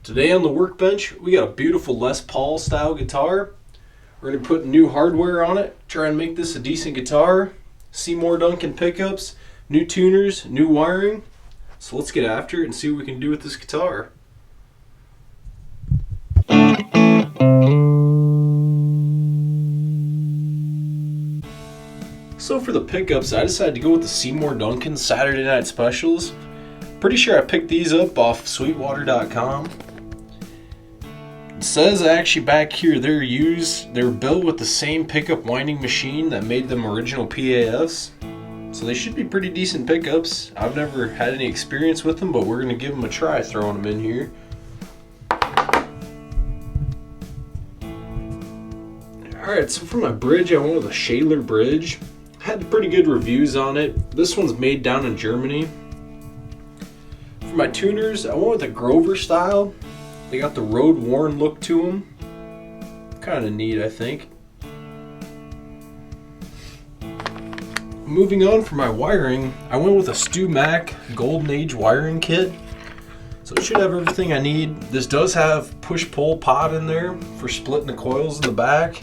Today on the workbench, we got a beautiful Les Paul style guitar. We're going to put new hardware on it, try and make this a decent guitar. Seymour Duncan pickups, new tuners, new wiring. So let's get after it and see what we can do with this guitar. So for the pickups, I decided to go with the Seymour Duncan Saturday Night Specials. Pretty sure I picked these up off Sweetwater.com. It says actually back here they're built with the same pickup winding machine that made them original PAFs. So they should be pretty decent pickups. I've never had any experience with them, but we're going to give them a try throwing them in here. Alright, so for my bridge, I went with a Schaedler bridge. Had pretty good reviews on it. This one's made down in Germany. For my tuners, I went with a Grover style. They got the road worn look to them. Kind of neat, I think. Moving on for my wiring, I went with a StewMac Golden Age wiring kit. So it should have everything I need. This does have push-pull pot in there for splitting the coils in the back.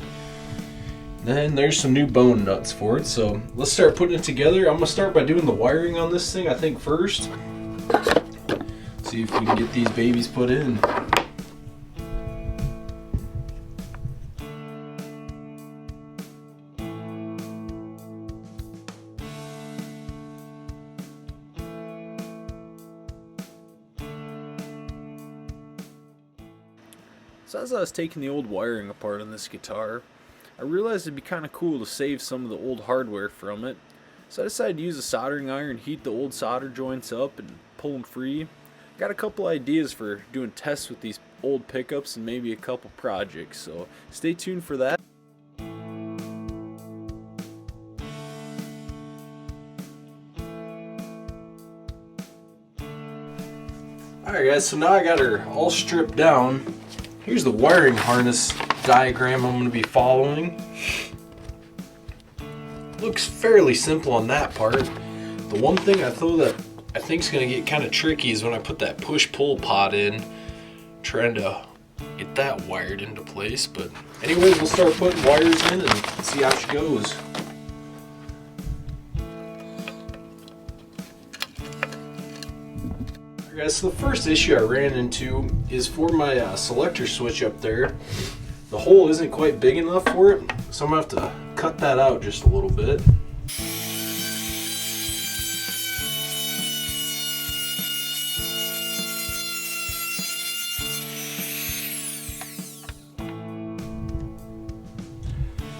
Then there's some new bone nuts for it. So let's start putting it together. I'm going to start by doing the wiring on this thing, I think, first. See if we can get these babies put in. So as I was taking the old wiring apart on this guitar, I realized it'd be kind of cool to save some of the old hardware from it. So I decided to use a soldering iron, heat the old solder joints up and pull them free. Got a couple ideas for doing tests with these old pickups and maybe a couple projects, so stay tuned for that. Alright guys, so now I got her all stripped down. Here's the wiring harness diagram I'm going to be following. Looks fairly simple on that part. The one thing I think is going to get kind of tricky is when I put that push-pull pot in, trying to get that wired into place. But anyways, we'll start putting wires in and see how she goes. Guys, so the first issue I ran into is for my selector switch up there. The hole isn't quite big enough for it, so I'm going to have to cut that out just a little bit.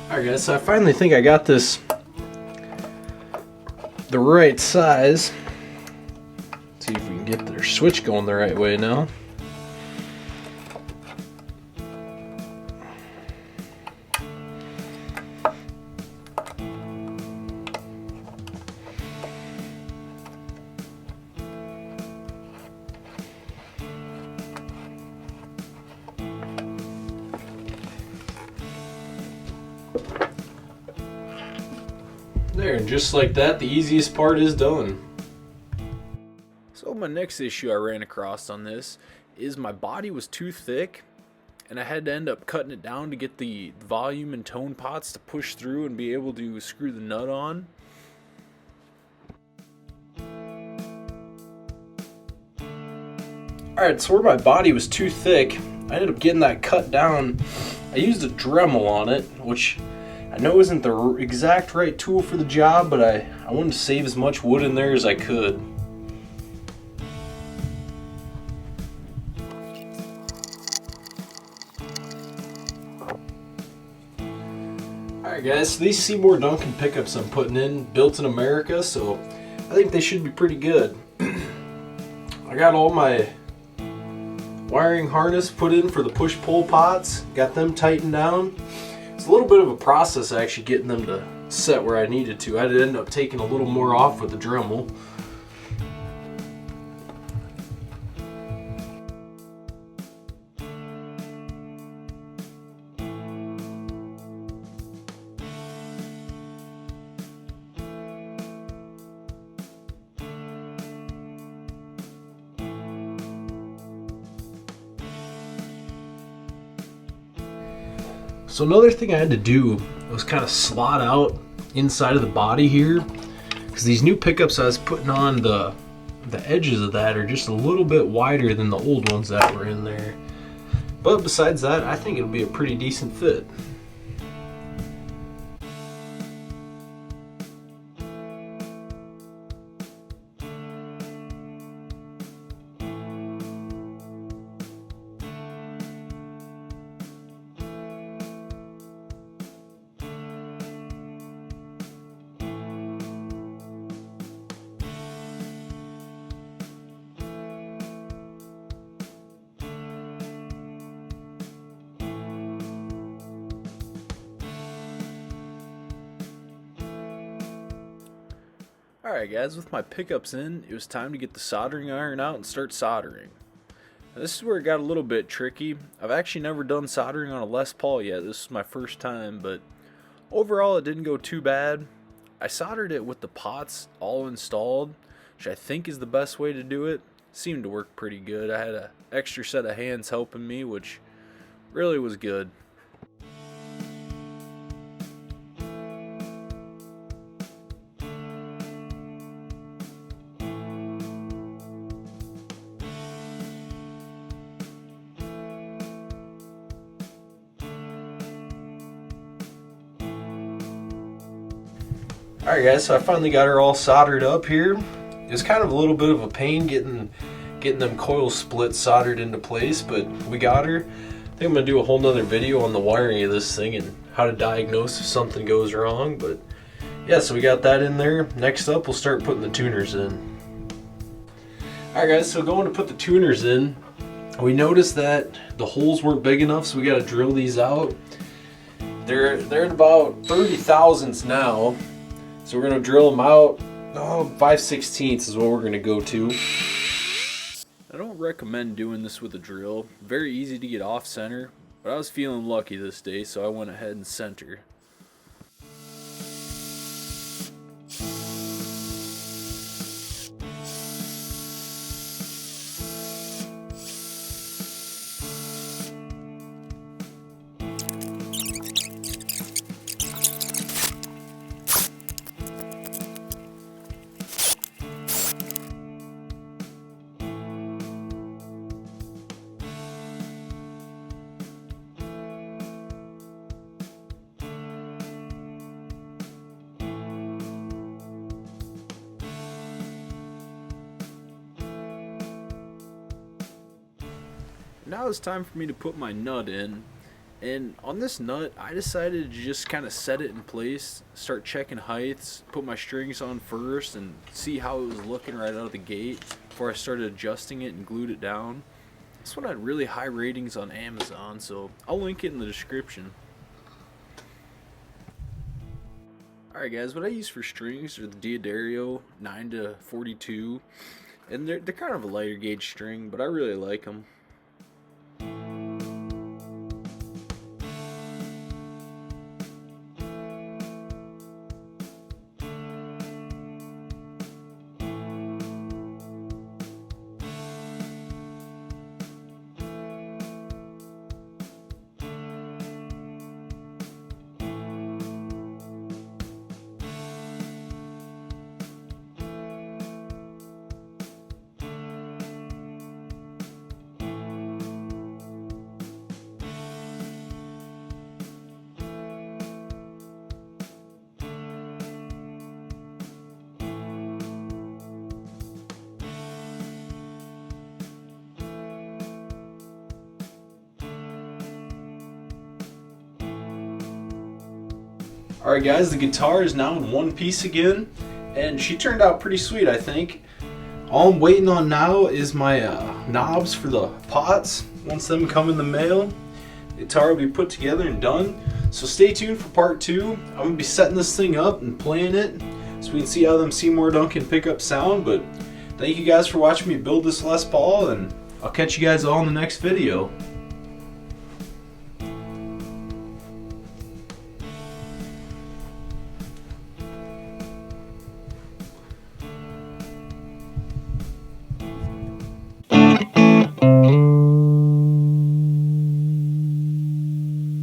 Alright guys, so I finally think I got this the right size. See if we can get their switch going the right way now. There, and just like that, the easiest part is done. So my next issue I ran across on this is my body was too thick and I had to end up cutting it down to get the volume and tone pots to push through and be able to screw the nut on. Alright, so where my body was too thick, I ended up getting that cut down. I used a Dremel on it, which I know isn't the exact right tool for the job, but I wanted to save as much wood in there as I could. Alright guys, so these Seymour Duncan pickups I'm putting in, built in America, so I think they should be pretty good. I got all my wiring harness put in for the push-pull pots, got them tightened down. It's a little bit of a process actually getting them to set where I needed to. I had to end up taking a little more off with the Dremel. So another thing I had to do was kind of slot out inside of the body here, because these new pickups I was putting on, the edges of that are just a little bit wider than the old ones that were in there. But besides that, I think it'll be a pretty decent fit. Alright guys, with my pickups in, it was time to get the soldering iron out and start soldering. Now, this is where it got a little bit tricky. I've actually never done soldering on a Les Paul yet. This is my first time, but overall it didn't go too bad. I soldered it with the pots all installed, which I think is the best way to do it. Seemed to work pretty good. I had an extra set of hands helping me, which really was good. Alright guys, so I finally got her all soldered up here. It was kind of a little bit of a pain getting them coil splits soldered into place, but we got her. I think I'm going to do a whole nother video on the wiring of this thing and how to diagnose if something goes wrong. But yeah, so we got that in there. Next up, we'll start putting the tuners in. Alright guys, so going to put the tuners in, we noticed that the holes weren't big enough, so we got to drill these out. They're at about 30 thousandths now. So we're going to drill them out. 5/16 is what we're going to go to. I don't recommend doing this with a drill. Very easy to get off center, but I was feeling lucky this day, so I went ahead and center. Now it's time for me to put my nut in, and on this nut I decided to just kind of set it in place, start checking heights, put my strings on first and see how it was looking right out of the gate before I started adjusting it and glued it down. This one had really high ratings on Amazon, so I'll link it in the description. Alright guys, what I use for strings are the D'Addario 9-42, and they're kind of a lighter gauge string, but I really like them. Alright guys, the guitar is now in one piece again, and she turned out pretty sweet, I think. All I'm waiting on now is my knobs for the pots. Once them come in the mail, the guitar will be put together and done. So stay tuned for part 2. I'm going to be setting this thing up and playing it so we can see how them Seymour Duncan pickups sound. But thank you guys for watching me build this Les Paul, and I'll catch you guys all in the next video.